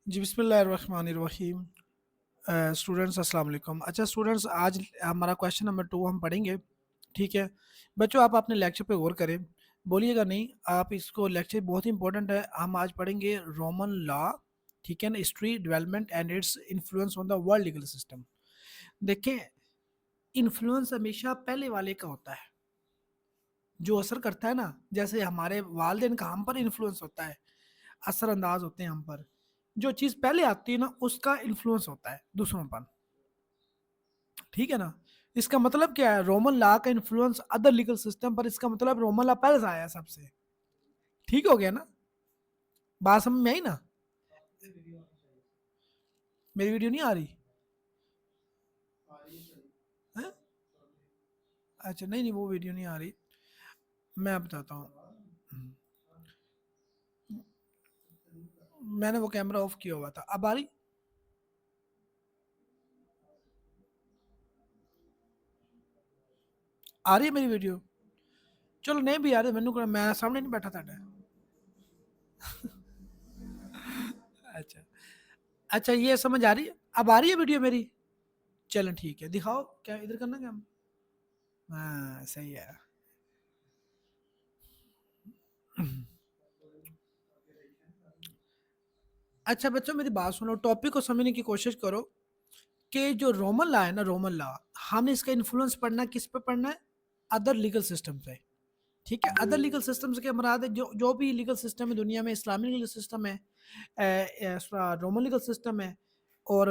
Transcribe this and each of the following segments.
जी, बिस्मिल्लाहिर्रहमानिर्रहीम। स्टूडेंट्स अस्सलाम वालेकुम। अच्छा स्टूडेंट्स, आज हमारा क्वेश्चन नंबर 2 हम पढ़ेंगे। ठीक है बच्चों, आप अपने लेक्चर पे गौर करें, बोलिएगा नहीं। आप इसको, लेक्चर बहुत इंपॉर्टेंट है। हम आज पढ़ेंगे रोमन लॉ, ठीक है ना, history, development and its influence on the world legal system. देखें, इन्फ्लुएंस हमेशा पहले वाले का होता है, जो असर करता है ना। जैसे हमारे वालिदैन का हम पर इन्फ्लुएंस होता है, असरअंदाज होते हैं हम पर। जो चीज़ पहले आती है ना, उसका इन्फ्लुएंस होता है दूसरों पर। ठीक है ना। इसका मतलब क्या है, रोमन लॉ का इन्फ्लुएंस अदर लीगल सिस्टम पर, इसका मतलब रोमन लॉ पहले से आया सबसे। ठीक हो गया ना, बात समझ में आई ना। मेरी वीडियो नहीं आ रही है? अच्छा, नहीं नहीं, वो वीडियो नहीं आ रही। मैं बताता हूँ। मैंने वो कैमरा ऑफ किया हुआ था, अब आ रही? आ रही है मेरी वीडियो? चलो, नहीं भी आ रही मैनू, मैं सामने नहीं बैठा था। अच्छा। अच्छा, ये समझ आ रही है? अब आ रही है वीडियो मेरी? चलो ठीक है, दिखाओ क्या इधर करना, क्या? हाँ, सही है। अच्छा बच्चों, मेरी बात सुनो, टॉपिक को समझने की कोशिश करो कि जो रोमन लॉ है ना, रोमन लॉ, हमने इसका इन्फ्लुएंस पढ़ना किस पे पढ़ना है? अदर लीगल सिस्टम पे। ठीक है, अदर लीगल सिस्टम से क्या मुराद है? जो जो भी लीगल सिस्टम है दुनिया में, इस्लामिक लीगल सिस्टम है, रोमन लीगल सिस्टम है, और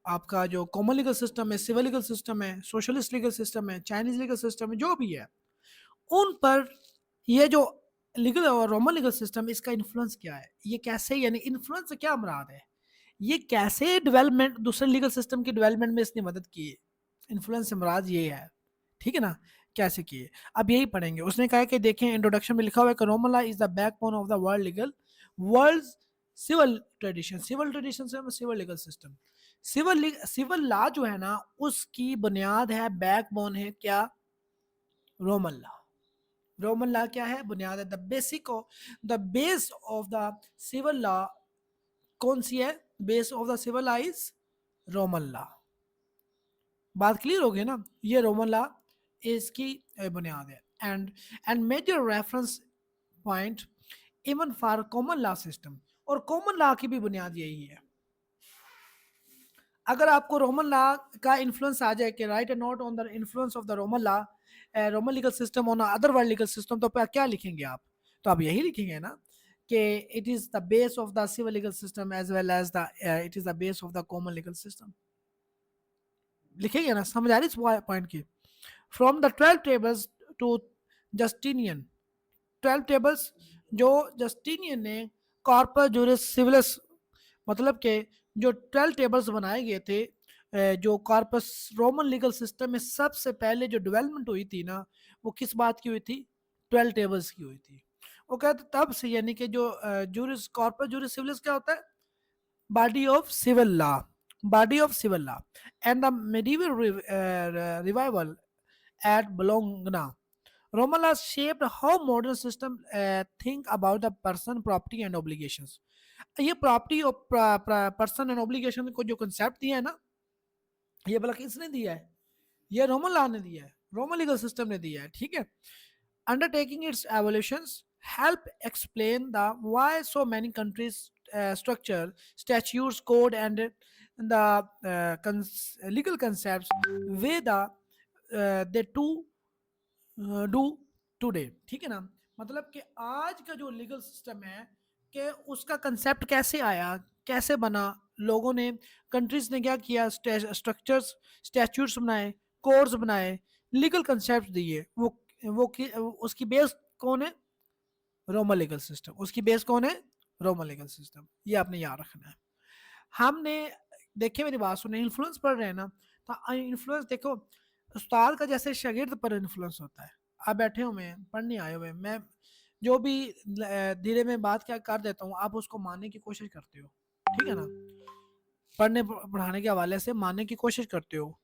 आपका जो कॉमन लीगल सिस्टम है, सिविल लीगल सिस्टम है, सोशलिस्ट लीगल सिस्टम है, चाइनीज लीगल सिस्टम है, जो भी है उन पर ये जो लीगल और रोमन लीगल सिस्टम, इसका इन्फ्लुएंस क्या है, ये कैसे, यानी इन्फ्लुएंस से क्या मुराद है, ये कैसे डेवलपमेंट, दूसरे लीगल सिस्टम की डेवलपमेंट में इसने मदद की है। इन्फ्लुएंस से मुराद ये है। ठीक है ना, कैसे किए, अब यही पढ़ेंगे। उसने कहा कि देखें, इंट्रोडक्शन में लिखा हुआ है कि Roman law is the backbone of the world legal, world civil tradition. Civil tradition से civil legal system, civil law जो है ना, उसकी बुनियाद है, बैकबोन है क्या? Roman law. रोमन लॉ क्या है? बुनियाद है, the basic of the base of the civil law. कौन सी है base of the civil law? Is Roman law. बात क्लियर हो गई ना, ये रोमन लॉ इसकी बुनियाद है। And major reference point even for common law system, और कॉमन लॉ की भी बुनियाद यही है। अगर आपको रोमन लॉ का इन्फ्लुएंस आ जाए कि write a note on the influence of the Roman law, Roman legal system on other world legal system, तो क्या लिखेंगे आप? तो आप यही लिखेंगे ना कि it is the base of the civil legal system as well as the it is the base of the common legal system. लिखेंगे ना, समझ आ रही इस पॉइंट की? From the 12 tables to Justinian, 12 tables जो जस्टिनियन ने कॉर्पस जूरिस सिविलिस, मतलब के जो 12 टेबल्स बनाए गए थे, जो कॉर्पस रोमन लीगल सिस्टम में सबसे पहले जो डेवलपमेंट हुई थी ना, वो किस बात की हुई थी? 12 टेबल्स की हुई थी। वो कहते तब से, यानी कि जो जूरिस, कॉर्पस जूरिस सिविलिस क्या होता है? body of civil law, body of civil law, and the medieval revival at Bologna. Roman laws shaped how modern system think about the person, property and obligations. ये प्रॉपर्टी और person and obligation को जो concept दिया है ना, ये भला किसने दिया है? ये रोमन लॉ ने दिया है, रोमन लीगल सिस्टम ने दिया है। ठीक है, undertaking its evolutions help explain the why so many countries structure, statutes, code, and the legal concepts way they do today। ठीक है ना, मतलब कि आज का जो लीगल सिस्टम है, कि उसका कंसेप्ट कैसे आया, कैसे बना, लोगों ने, कंट्रीज ने क्या किया, स्ट्रक्चर्स, स्टैट्यूट्स बनाए, कोड्स बनाए, लीगल कंसेप्ट दिए। उसकी बेस कौन है? Roman legal system. उसकी बेस कौन है? Roman legal system. ये आपने याद रखना है। हमने, देखिए मेरी बात सुने, इन्फ्लुएंस पढ़ रहे हैं ना, तो इन्फ्लुएंस देखो, उस्ताद का जैसे शागिर्द पर इन्फ्लुएंस होता है। आप बैठे हुए हैं, पढ़ने आए हुए हैं, मैं जो भी धीरे में बात क्या कर देता हूँ, आप उसको मानने की कोशिश करते हो। ठीक है ना, पढ़ने पढ़ाने के हवाले से मानने की कोशिश करते हो।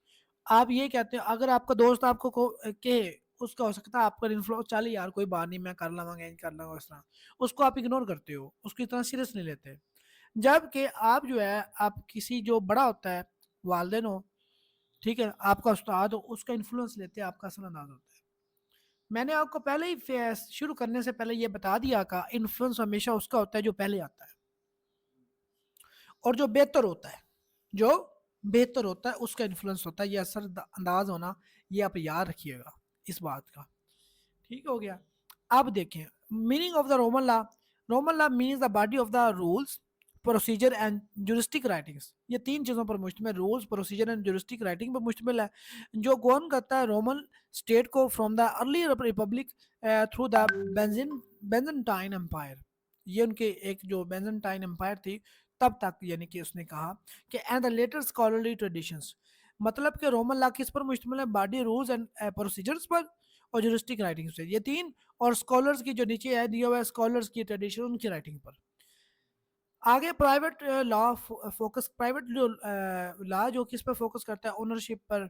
आप ये कहते हो, अगर आपका दोस्त आपको कहे, उसका हो सकता है आपका इन्फ्लुएंस, चल यार कोई बात नहीं, मैं कर लवांगा, कर लूंगा, इस तरह उसको आप इग्नोर करते हो, उसको इतना सीरियस नहीं लेते। जबकि आप जो है, आप किसी जो बड़ा होता है, वालिदैन हो, ठीक है, आपका उस्ताद हो, उसका इन्फ्लुएंस लेते हैं, आपका असर-अंदाज़ होता है। मैंने आपको पहले ही शुरू करने से पहले ये बता दिया का इन्फ्लुएंस हमेशा उसका होता है जो पहले आता है, और जो बेहतर होता है, जो बेहतर होता है उसका इन्फ्लुएंस होता है, ये असर अंदाज होना, ये आप याद रखिएगा इस बात का। ठीक हो गया। अब देखें meaning of the Roman law. Roman law means the body of the rules, procedure and juristic writings. ये तीन चीज़ों पर मुश्तमिल, rules, procedure and juristic writing पर मुश्तमिल है, जो गवर्न करता है रोमन स्टेट को from the early republic through the Byzantine empire. ये उनके एक जो बेंजेंटाइन एम्पायर थी तब तक, यानी कि उसने कहा कि and the later scholarly traditions, मतलब कि रोमन लॉ किस पर मुश्तमिल है, बॉडी रूल्स एंड प्रोसीजर्स पर और जुरिस्टिक राइटिंग से, ये तीन, और स्कॉलर्स की जो नीचे है दिया हुआ है स्कॉलर्स की ट्रेडिशन, उनकी राइटिंग पर। आगे private law focus, private law जो किस पर फोकस करता है, ओनरशिप पर,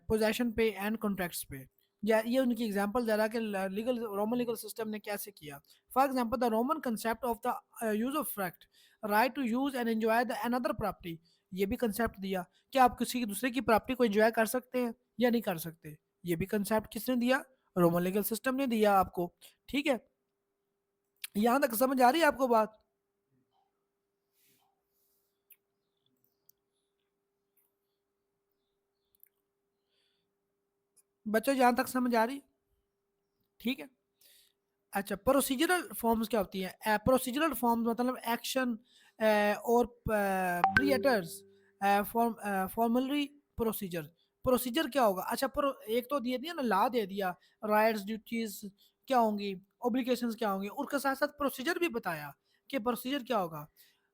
पोजेशन पे एंड कॉन्ट्रैक्ट्स पे। ये उनकी एग्जांपल दे रहा है कि लीगल रोमन लीगल सिस्टम ने कैसे किया। For example the Roman concept of the use of fact, right to use and enjoy the another property. ये भी कंसेप्ट दिया कि आप किसी दूसरे की प्रॉपर्टी को एंजॉय कर सकते हैं या नहीं कर सकते। ये भी कंसेप्ट किसने दिया, रोमन लीगल सिस्टम ने दिया आपको। ठीक है, यहां तक समझ आ रही है आपको बात? बच्चों यहां तक समझ आ रही? ठीक है। अच्छा, प्रोसीजरल फॉर्म्स क्या होती हैं? प्रोसीजरल फॉर्म्स मतलब एक्शन और प्रिएटर्स, फॉर्मली प्रोसीजर। प्रोसीजर क्या होगा? अच्छा, एक तो दे दिया ना, लॉ दे दिया, राइट्स ड्यूटीज क्या होंगी, ऑब्लिगेशंस क्या होंगी, उसके साथ साथ प्रोसीजर भी बताया कि प्रोसीजर क्या होगा।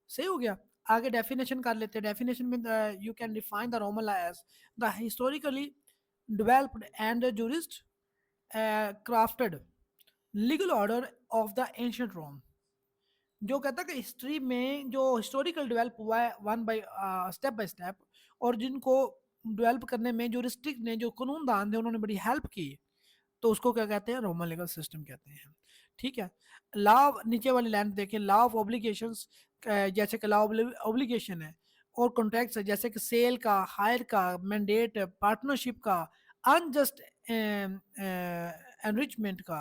सही हो गया। आगे डेफिनेशन कर लेते हैं। डेफिनेशन में you can define the Roman law as the historically developed and jurist crafted legal order of the ancient Rome. जो कहता है कि हिस्ट्री में जो हिस्टोरिकल डेवलप हुआ है one by step by step, और जिनको डेवलप करने में जो रिस्ट्रिक्ट ने, जो कानून दान थे, उन्होंने बड़ी हेल्प की, तो उसको क्या कहते हैं, रोमन लीगल सिस्टम कहते हैं। ठीक है। लॉ, नीचे वाली लाइन देखें, लॉ ऑफ ऑब्लिगेशंस, जैसे कि लॉ ऑब्लिगेशन है, और कॉन्ट्रैक्ट्स है जैसे कि सेल का, हायर का, मैंडेट, पार्टनरशिप का, अनजस्ट एनरिचमेंट का,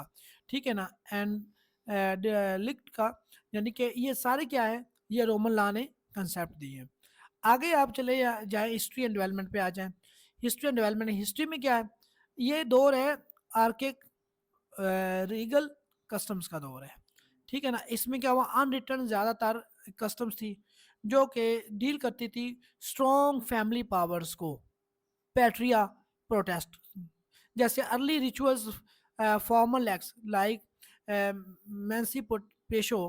ठीक है ना, एंड लिक्ट का, यानी कि ये सारे क्या है, ये रोमन लॉ ने कंसेप्ट दिए हैं। आगे आप चले जाए हिस्ट्री एंड डेवलपमेंट पे आ जाएं। हिस्ट्री एंड डेवलपमेंट, हिस्ट्री में क्या है, ये दौर है आर्किक रीगल कस्टम्स का दौर है। ठीक है ना, इसमें क्या हुआ, अनरिटर्न ज़्यादातर कस्टम्स थी जो कि डील करती थी स्ट्रॉन्ग फैमिली पावर्स को, पैट्रिया प्रोटेस्ट, जैसे early rituals, formal acts like मेंसिपेशो,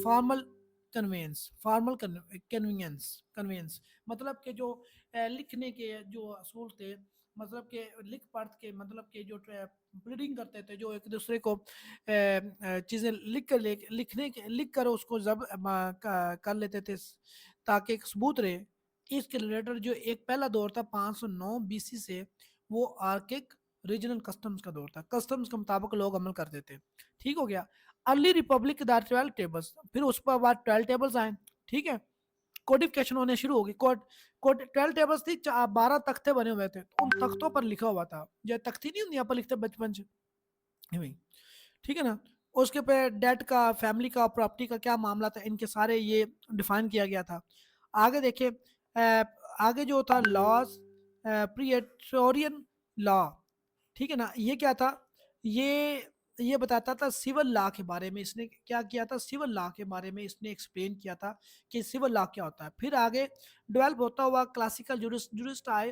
formal conveyance, formal convenience, conveyance, मतलब कि जो लिखने के जो असूल थे, मतलब कि लिख पढ़ के, मतलब कि जो प्लीडिंग करते थे, जो एक दूसरे को चीज़ें लिख कर लिखने के लिख कर उसको जब कर लेते थे ताकि एक सबूत रहे। इसके रिलेटेड जो एक पहला दौर था 509 बीसी से, वो आर्किक रीजनल कस्टम्स का दौर था, कस्टम्स के मुताबिक लोग अमल करते थे। ठीक हो गया। अर्ली रिपब्लिक के 12 टेबल्स, फिर उस पर बाद 12 टेबल्स आए। ठीक है, कोडिफिकेशन होने शुरू हो गई। कोड कोड 12 टेबल्स थी, 12 तख्ते बने हुए थे, उन तख्तों पर लिखा हुआ था, जो तख्ती नहीं होती यहाँ पर लिखते बचपन से, ठीक है ना, उसके पे डेट का, फैमिली का, प्रॉपर्टी का क्या मामला था, इनके सारे ये डिफाइन किया गया था। आगे देखिए, आगे जो था लॉज, प्रिएटोरियन लॉ, ठीक है ना, ये क्या था, ये बताता था सिविल लॉ के बारे में। इसने क्या किया था, सिविल लॉ के बारे में इसने एक्सप्लेन किया था कि सिविल लॉ क्या होता है। फिर आगे डेवलप होता हुआ क्लासिकल जुरिस्ट आए,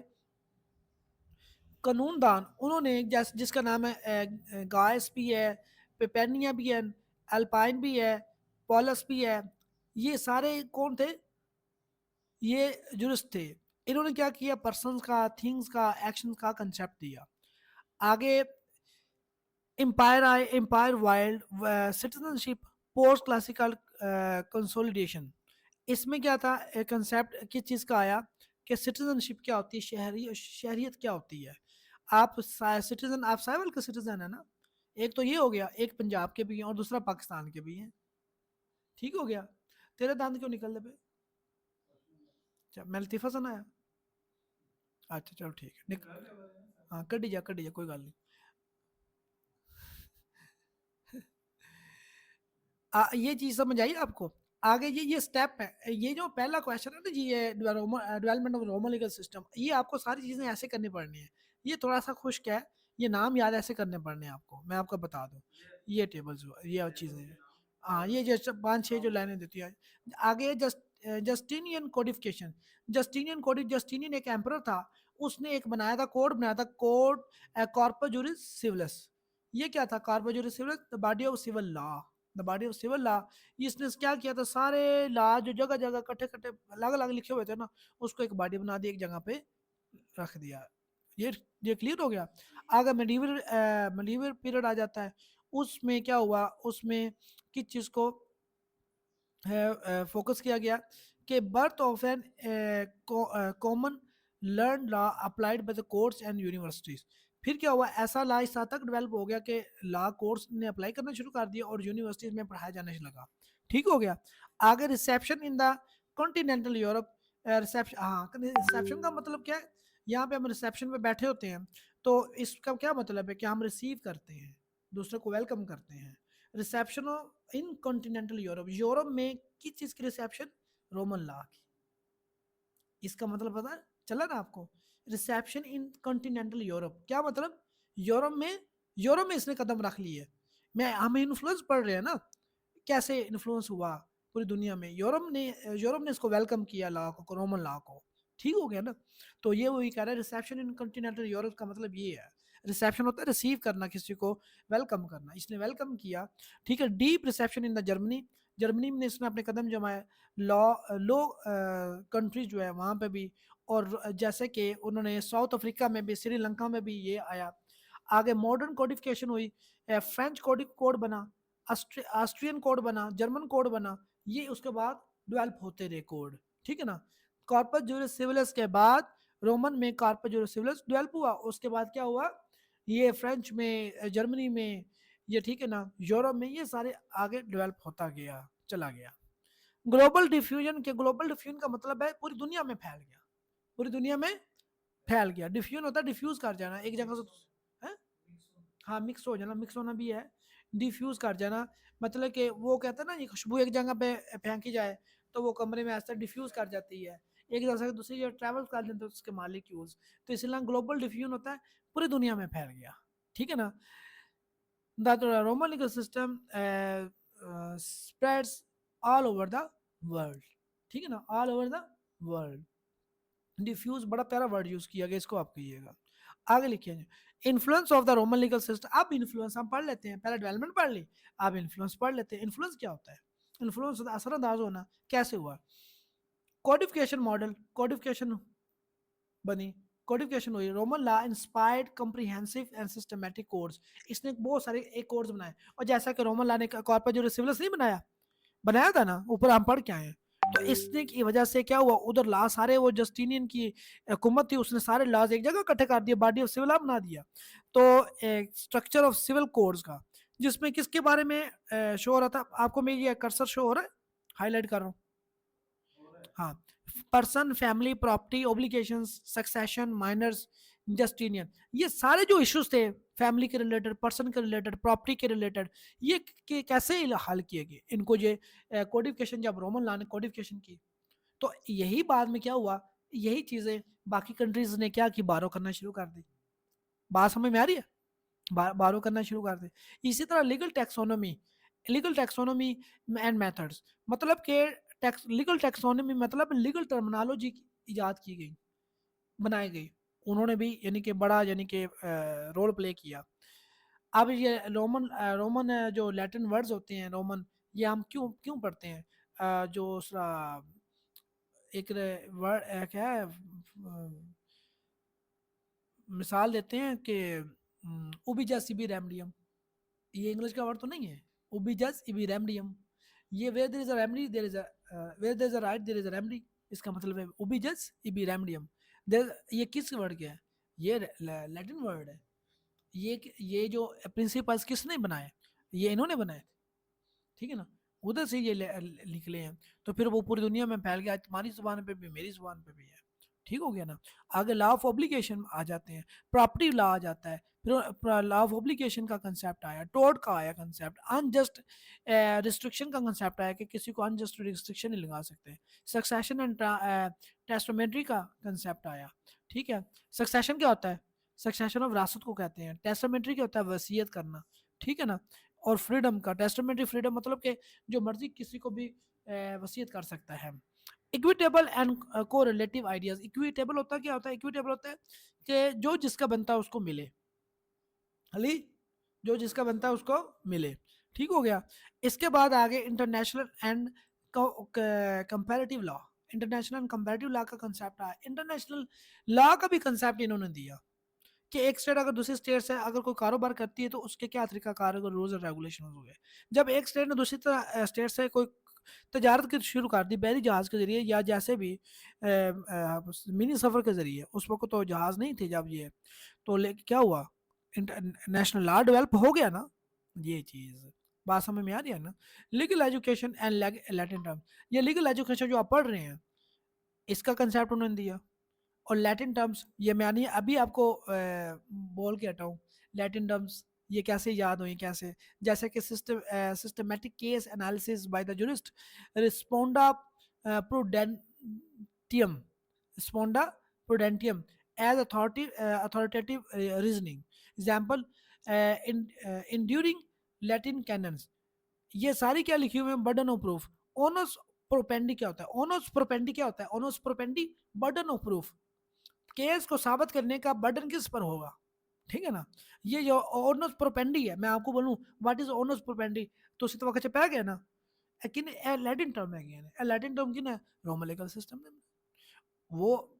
कानूनदान, उन्होंने जिसका नाम है गायस भी है, पेपेनिया भी है, अल्पाइन भी है, पॉलस भी है, ये सारे कौन थे, ये जुरिस्ट थे। इन्होंने क्या किया, पर्सन्स का, थिंग्स का, एक्शन का कंसेप्ट दिया। आगे एम्पायर आए, empire wild, citizenship, post classical consolidation. इसमें क्या था, कंसेप्ट किस चीज़ का आया कि सिटीजनशिप क्या होती है, शहरियत क्या होती है। आप सिटीजन, आप साइवल के सिटीजन है ना, एक तो ये हो गया, एक पंजाब के भी हैं और दूसरा पाकिस्तान के भी हैं। ठीक हो गया। तेरे दांत क्यों निकल रहे पे? अच्छा, मैं लतीफ़ा सुनाया? अच्छा चलो ठीक है, हाँ कड्डी जा कोई गल नहीं। ये चीज समझ आई आपको? आगे ये स्टेप है, ये जो पहला क्वेश्चन है ना जी, ये development of Roman legal system, ये आपको सारी चीजें ऐसे करनी पड़नी है। ये थोड़ा सा खुश्क है, ये नाम याद ऐसे करने पड़ने हैं आपको, मैं आपको बता दूं। ये टेबल्स, ये चीजें हैं। हाँ, ये जस्ट 5-6 जो लाइनें देती है। आगे जस्टिनियन कोडिफिकेशन। जस्टिनियन एक एम्परर था, उसने एक बनाया था, कोड बनाया था, कोड कॉर्पस जुरिस सिविलिस। ये क्या था? कॉर्पस जुरिस सिविलिस, the body of civil law. The body of civil law, इसने क्या किया था, सारे लॉ जो जगह जगह कट्ठे कट्ठे अलग अलग लिखे हुए थे ना, उसको एक बॉडी बना दी, एक जगह पे रख दिया। ये ये क्लियर हो गया। अगर मेडिवल पीरियड आ जाता है, उसमें क्या हुआ, उसमें किस चीज को फोकस किया गया कि birth of an common learn law applied by the courts and universities. फिर क्या हुआ, ऐसा लॉ इस हद तक डेवलप हो गया कि लॉ कोर्ट्स ने अप्लाई करना शुरू कर दिया और यूनिवर्सिटीज में पढ़ाया जाने लगा। ठीक हो गया। आगे reception in the continental Europe. Reception, हाँ रिसेप्शन का मतलब क्या है? यहाँ पे हम रिसेप्शन पे बैठे होते हैं, तो इसका क्या मतलब है कि हम रिसीव करते हैं, दूसरे को वेलकम करते हैं। रिसेप्शन इन कॉन्टिनेंटल यूरोप, यूरोप में किस चीज की रिसेप्शन? रोमन लॉ की। इसका मतलब पता चला ना आपको? रिसेप्शन इन कॉन्टिनेंटल यूरोप क्या मतलब? यूरोप में, यूरोप में इसने कदम रख ली है। मैं हम इन्फ्लुएंस पढ़ रहे हैं ना, कैसे इन्फ्लुएंस हुआ पूरी दुनिया में, यूरोप ने इसको वेलकम किया लॉ को, रोमन लॉ को। ठीक हो गया ना? तो ये वही कह रहा है, रिसेप्शन इन कॉन्टिनेंटल यूरोप का मतलब ये है। रिसेप्शन होता है रिसीव करना किसी को, वेलकम करना, इसने वेलकम किया। ठीक है। Deep reception in the Germany, Germany में इसने अपने कदम जमाए। लॉ लो कंट्रीज जो है वहाँ पे भी, और जैसे कि उन्होंने साउथ अफ्रीका में भी, श्रीलंका में भी ये आया। आगे मॉडर्न कोडिफिकेशन हुई, फ्रेंच कोड बना, ऑस्ट्रियन कोड बना, जर्मन कोड बना, ये उसके बाद डेवलप होते रहे कोड। ठीक है ना? कॉर्पस जुरिस सिविलिस के बाद रोमन में कॉर्पस जुरिस सिविलिस डेवलप हुआ। उसके बाद क्या हुआ, ये फ्रेंच में, जर्मनी में, ये ठीक है ना, यूरोप में, ये सारे आगे डेवलप होता गया, चला गया। ग्लोबल डिफ्यूजन का मतलब है पूरी दुनिया में फैल गया, पूरी दुनिया में फैल गया। डिफ्यूजन होता है डिफ्यूज कर जाना एक जगह से, है? हाँ, मिक्स हो जाना, मिक्स होना भी है। डिफ्यूज कर जाना मतलब कि वो कहते हैं ना, ये खुशबू एक जगह पे फेंकी जाए तो वो कमरे में ऐसा डिफ्यूज कर जाती है, एक जगह से दूसरी जगह ट्रैवल कर लेते हैं उसके मालिक्यूल्स। तो इसलिए ग्लोबल डिफ्यूजन होता है, पूरी दुनिया में फैल गया। ठीक है ना? The Roman legal system spreads all over the world। ठीक है ना? All over the world. Diffuse बड़ा प्यारा वर्ड यूज किया गया, इसको आप कहिएगा। आगे लिखिए, influence of the Roman legal system. अब इन्फ्लुएंस हम पढ़ लेते हैं, पहले डेवलपमेंट पढ़ ली, अब इन्फ्लुएंस पढ़ लेते हैं। इन्फ्लुएंस क्या होता है? इन्फ्लुएंस होता है असरअंदाज होना। कैसे हुआ? कोडिफिकेशन मॉडल, कोडिफिकेशन बनी, कोडिफिकेशन हुई। Roman law inspired comprehensive and systematic codes. इसने बहुत सारे एक कोड्स बनाए, और जैसा कि रोमन लॉ ने कॉर्पस जुरिस सिविलिस नहीं बनाया, बनाया था ना, ऊपर हम पढ़ के आए हैं। तो इसने की वजह से क्या हुआ, उधर लॉ सारे, वो जस्टिनियन की हुकूमत थी, उसने सारे लॉज एक जगह इकट्ठे कर दिए, बॉडी ऑफ सिविल लॉ बना दिया। तो स्ट्रक्चर ऑफ सिविल कोड्स का, जिसमें किसके बारे में शो हो रहा था आपको? मैं ये कर्सर शो हो रहा है, हाईलाइट कर रहा हूँ। हाँ, person, family, property, obligation, succession, minors, Justinian, ये सारे जो इश्यूज थे फैमिली के रिलेटेड, पर्सन के रिलेटेड, प्रॉपर्टी के रिलेटेड, ये कैसे हल किए गए इनको? ये कोडिफिकेशन जब रोमन लॉ ने कोडिफिकेशन की, तो यही बाद में क्या हुआ, यही चीजें बाकी कंट्रीज ने क्या की, बारो करना शुरू कर दी। बात समझ में आ रही है? बारो करना शुरू कर दी। इसी तरह लीगल टैक्सोनॉमी एंड मेथड्स, मतलब कि लीगल टैक्सोनॉमी मतलब लीगल टर्मिनोलॉजी इजाद की गई, बनाई गई। उन्होंने भी यानी कि बड़ा, यानी कि रोल प्ले किया। अब ये रोमन जो लैटिन वर्ड्स होते हैं रोमन, ये हम क्यों क्यों पढ़ते हैं? जो उसका एक वर्ड क्या है, मिसाल देते हैं कि उबिजस इबी रेमडियम, ये इंग्लिश का वर्ड तो नहीं है। उबिजस इबी रेमडियम, ये where there is a remedy there is a, where there is a right there is a remedy, इसका मतलब है उबिजस इबी रेमडियम। ये किस वर्ड का है? ये लैटिन वर्ड है। ये जो प्रिंसिपल्स किसने बनाए? ये इन्होंने बनाए थे। ठीक है ना? उधर से ये निकले हैं, तो फिर वो पूरी दुनिया में फैल गया, तुम्हारी जुबान पे भी मेरी जुबान पे भी है। ठीक हो गया ना। आगे लॉ ऑफ ऑब्लिगेशन आ जाते हैं, प्रॉपर्टी लॉ आ जाता है, फिर लॉ ऑफ ऑब्लिगेशन का कंसेप्ट आया, टोर्ट का आया कंसेप्ट, अनजस्ट रिस्ट्रिक्शन का कंसेप्ट आया कि किसी को अनजस्ट रिस्ट्रिक्शन नहीं लगा सकते, सक्सेशन एंड टेस्टामेंट्री का कंसेप्ट आया। ठीक है, सक्सेशन क्या होता है, सक्सेशन ऑफ विरासत को कहते हैं, टेस्टामेंट्री क्या होता है, वसीयत करना। ठीक है ना। और फ्रीडम का, टेस्टामेंट्री फ्रीडम मतलब कि जो मर्जी किसी को भी वसीयत कर सकता है। Equitable and correlative ideas, equitable होता है क्या होता है, इक्विटेबल होता है कि जो जिसका बनता है उसको मिले, हली जो जिसका बनता है उसको मिले। ठीक हो गया। इसके बाद आगे international and comparative law, international and comparative law का कंसेप्ट आया। इंटरनेशनल लॉ का भी कंसेप्ट इन्होंने दिया कि एक स्टेट अगर दूसरी स्टेट से अगर कोई कारोबार करती है तो उसके क्या तरीका कार, रूल्स एंड रेगुलेशन हो गए। जब एक स्टेट ने दूसरी स्टेट से कोई तजारत की शुरू कर दी बहरी जहाज़ के ज़रिए या जैसे भी मिनी सफ़र के ज़रिए, उस वक्त तो जहाज़ नहीं थे जब ये, तो क्या हुआ, नेशनल लॉ डेवलप हो गया ना। ये चीज़ बात समझ में आ रही है ना। Legal education and Latin term, ये लीगल एजुकेशन जो आप पढ़ रहे हैं इसका कंसेप्ट उन्होंने दिया। और लैटिन टर्म्स ये मैंने अभी आपको बोल के हटाऊँ, लैटिन टर्म्स ये कैसे याद हुई, कैसे, जैसे कि systematic case analysis by the jurist, रिस्पोंडा प्रूडेंटियम, रिस्पोंडा प्रूडेंटियम as authoritative reasoning example in during Latin canons. ये सारी क्या लिखी हुई है, बर्डन ऑफ प्रूफ। ओनस प्रोपेंडी क्या होता है, ओनस प्रोपेंडी क्या होता है, ओनस प्रोपेंडी बर्डन ऑफ प्रूफ, केस को साबित करने का बर्डन किस पर होगा। ठीक है ना। ये जो ओनस प्रोपेंडी है, मैं आपको बोलूं व्हाट इज ओनस प्रोपेंडी, तो उसी तो पे आ गया ना। लेकिन लैटिन टर्म है गया, लैटिन टर्म की ना रोमन लीगल सिस्टम में वो,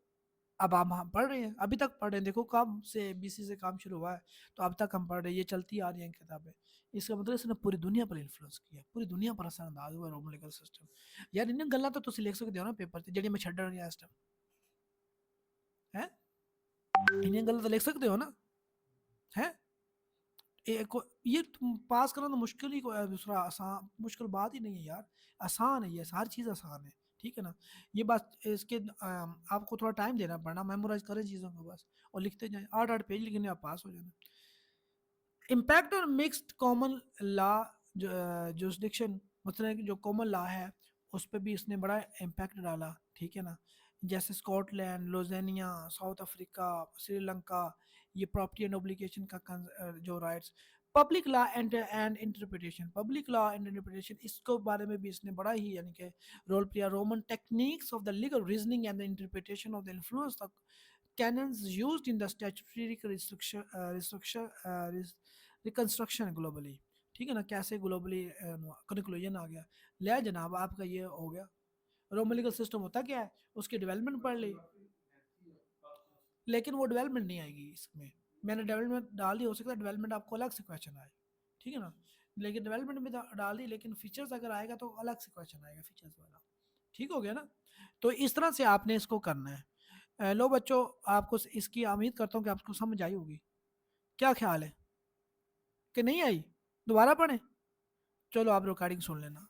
अब हम पढ़ रहे हैं, अभी तक पढ़ रहे हैं, देखो कब से बीसी से काम शुरू हुआ है, तो अब तक हम पढ़ रहे हैं, ये चलती आ रही हैं किताबें। इसका मतलब इसने पूरी दुनिया पर इन्फ्लुएंस किया, पूरी दुनिया पर असरअंदाज हुआ रोमन लीगल सिस्टम। यार इन गल्लां तो तुम लिख सकते हो ना पेपर ते, जेह्ड़ियां मैं छड्ड रहा इस टाइम है, इन गल्लां तो लिख सकते हो ना है। ये तुम पास करना तो मुश्किल ही दूसरा आसान, मुश्किल बात ही नहीं है यार, आसान है, ये हर चीज़ आसान है। ठीक है ना। ये बात इसके आपको थोड़ा टाइम देना पड़ना, मेमोराइज करें चीज़ों को बस, और लिखते जाएं, 8-8 पेज लिखने आप पास हो जाना। इम्पैक्ट और मिक्स्ड कॉमन लॉ जुरिस्डिक्शन, मतलब कि जो कॉमन लॉ है उस पर भी इसने बड़ा इम्पैक्ट डाला। ठीक है ना। जैसे स्कॉटलैंड, लोजेनिया, साउथ अफ्रीका, श्रीलंका, ये प्रॉपर्टी एंड ऑब्लिगेशन का जो rights, public law and interpretation, public law and interpretation, इसको बारे में भी इसने बड़ा ही यानी कि role play, Roman techniques of the legal reasoning and the interpretation of the influence the canons used in the statutory reconstruction globally. ठीक है ना, कैसे ग्लोबली कंक्लूजन आ गया। लिया जनाब आपका ये हो गया, रोमन लीगल सिस्टम होता क्या है, उसकी डेवलपमेंट पढ़ ली, लेकिन वो डेवलपमेंट नहीं आएगी इसमें, मैंने डेवलपमेंट डाल दी, हो सकता है डेवलपमेंट आपको अलग से क्वेश्चन आए। ठीक है ना। लेकिन डेवलपमेंट में डाल दी, लेकिन फीचर्स अगर आएगा तो अलग से क्वेश्चन आएगा फीचर्स वाला। ठीक हो गया ना। तो इस तरह से आपने इसको करना है। लो बच्चों, आपको इसकी उम्मीद करता हूँ कि आपको समझ आई होगी। क्या ख्याल है कि नहीं आई, दोबारा पढ़ें? चलो आप रिकॉर्डिंग सुन लेना।